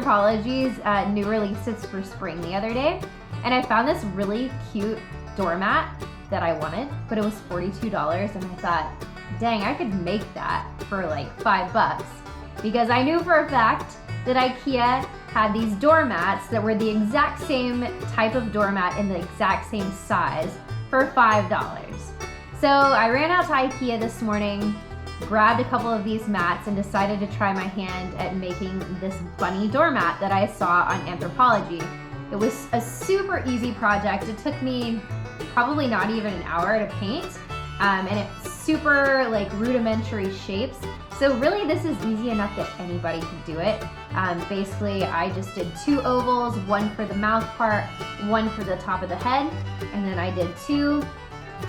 Anthropologie's new releases for spring the other day, and I found this really cute doormat that I wanted, but it was $42, and I thought, dang, I could make that for like $5, because I knew for a fact that IKEA had these doormats that were the exact same type of doormat in the exact same size for $5. So I ran out to IKEA this morning, grabbed a couple of these mats, and decided to try my hand at making this bunny doormat that I saw on Anthropologie. It was a super easy project. It took me probably not even an hour to paint, and it's super like rudimentary shapes. So really this is easy enough that anybody can do it. Basically I just did 2 ovals, one for the mouth part, one for the top of the head, and then I did 2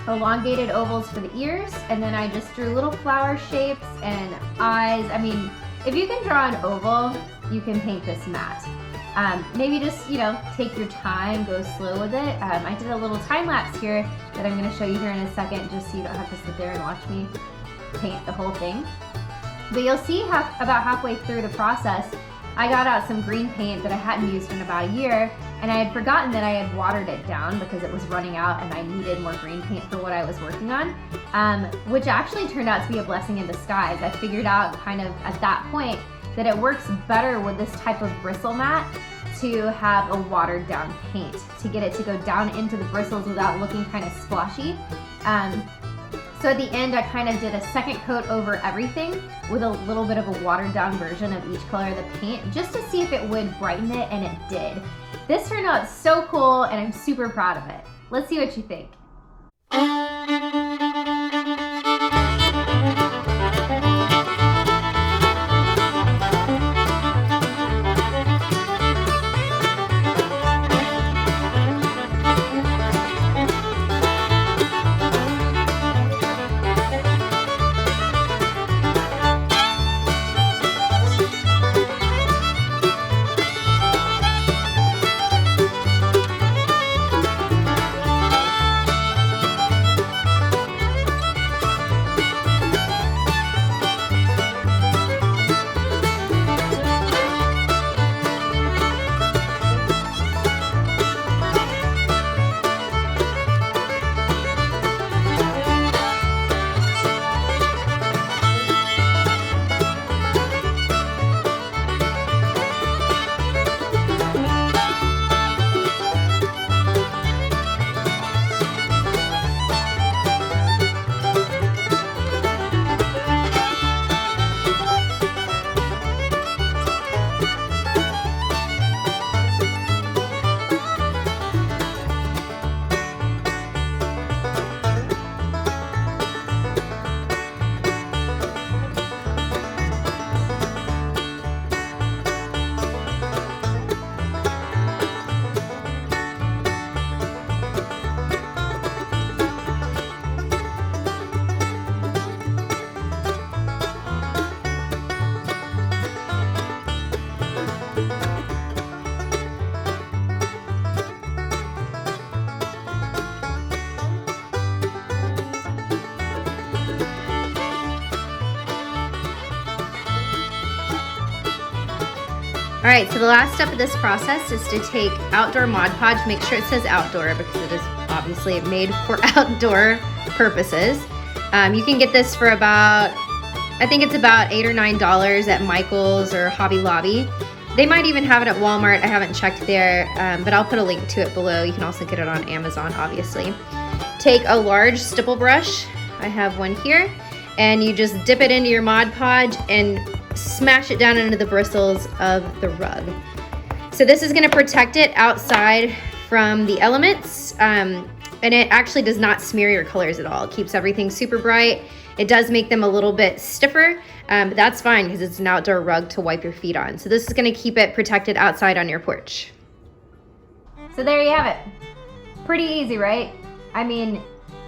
elongated ovals for the ears, and then I just drew little flower shapes and eyes. I mean, if you can draw an oval, you can paint this mat. Maybe just, take your time, go slow with it. I did a little time lapse here that I'm going to show you here in a second, just so you don't have to sit there and watch me paint the whole thing. But you'll see about halfway through the process, I got out some green paint that I hadn't used in about a year, and I had forgotten that I had watered it down because it was running out and I needed more green paint for what I was working on, which actually turned out to be a blessing in disguise. I figured out kind of at that point that it works better with this type of bristle mat to have a watered down paint, to get it to go down into the bristles without looking kind of splotchy. So at the end, I kind of did a second coat over everything with a little bit of a watered down version of each color of the paint, just to see if it would brighten it, and it did. This turned out so cool, and I'm super proud of it. Let's see what you think. All right, so the last step of this process is to take outdoor Mod Podge. Make sure it says outdoor because it is obviously made for outdoor purposes. You can get this for about, I think it's about $8 or $9 at Michael's or Hobby Lobby. They might even have it at Walmart. I haven't checked there, but I'll put a link to it below. You can also get it on Amazon, obviously. Take a large stipple brush. I have one here. And you just dip it into your Mod Podge and smash it down into the bristles of the rug. So this is going to protect it outside from the elements, and it actually does not smear your colors at all. It keeps everything super bright. It does make them a little bit stiffer, but that's fine because it's an outdoor rug to wipe your feet on. So this is going to keep it protected outside on your porch. So there you have it. Pretty easy, right? I mean,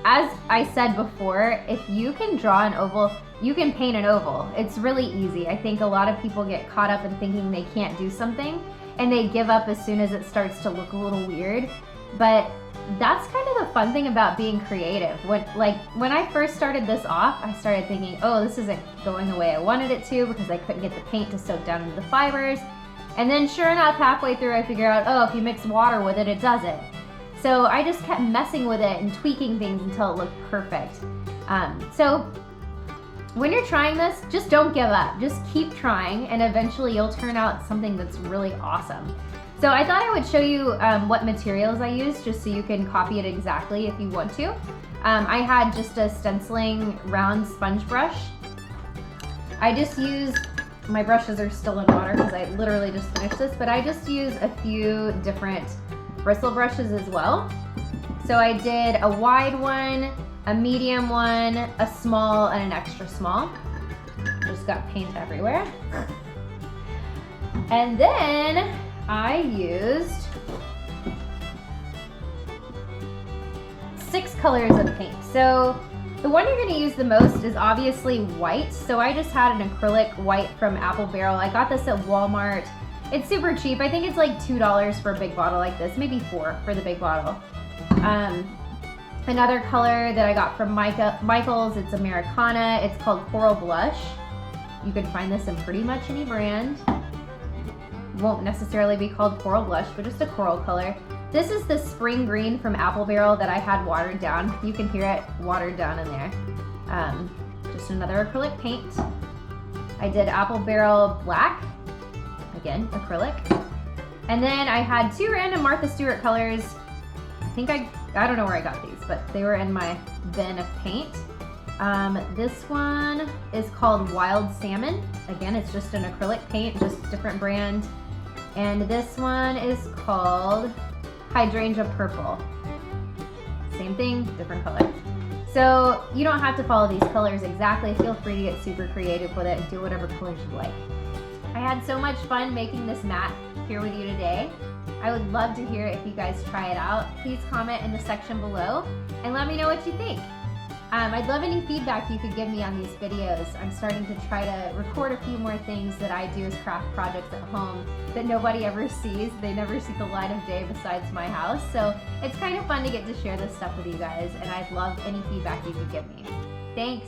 as I said before, if you can draw an oval, you can paint an oval. It's really easy. I think a lot of people get caught up in thinking they can't do something and they give up as soon as it starts to look a little weird. But that's kind of the fun thing about being creative. When I first started this off, I started thinking, oh, this isn't going the way I wanted it to because I couldn't get the paint to soak down into the fibers. And then sure enough, halfway through I figure out, oh, if you mix water with it, it does it. So I just kept messing with it and tweaking things until it looked perfect. So when you're trying this, just don't give up. Just keep trying, and eventually you'll turn out something that's really awesome. So I thought I would show you what materials I used, just so you can copy it exactly if you want to. I had just a stenciling round sponge brush. I just used, my brushes are still in water because I literally just finished this, but I just used a few different bristle brushes as well. So I did a wide one, a medium one, a small, and an extra small. Just got paint everywhere. And then I used 6 colors of paint. So the one you're gonna use the most is obviously white. So I just had an acrylic white from Apple Barrel. I got this at Walmart. It's super cheap. I think it's like $2 for a big bottle like this, maybe $4 for the big bottle. Another color that I got from Michael's, it's Americana. It's called Coral Blush. You can find this in pretty much any brand. Won't necessarily be called Coral Blush, but just a coral color. This is the Spring Green from Apple Barrel that I had watered down. You can hear it watered down in there. Just another acrylic paint. I did Apple Barrel Black. Again, acrylic. And then I had 2 random Martha Stewart colors. I don't know where I got these, but they were in my bin of paint. This one is called Wild Salmon. Again, it's just an acrylic paint, just different brand. And this one is called Hydrangea Purple. Same thing, different color. So you don't have to follow these colors exactly. Feel free to get super creative with it and do whatever colors you like. I had so much fun making this mat here with you today. I would love to hear it if you guys try it out. Please comment in the section below and let me know what you think. I'd love any feedback you could give me on these videos. I'm starting to try to record a few more things that I do as craft projects at home that nobody ever sees. They never see the light of day besides my house. So it's kind of fun to get to share this stuff with you guys, and I'd love any feedback you could give me. Thanks.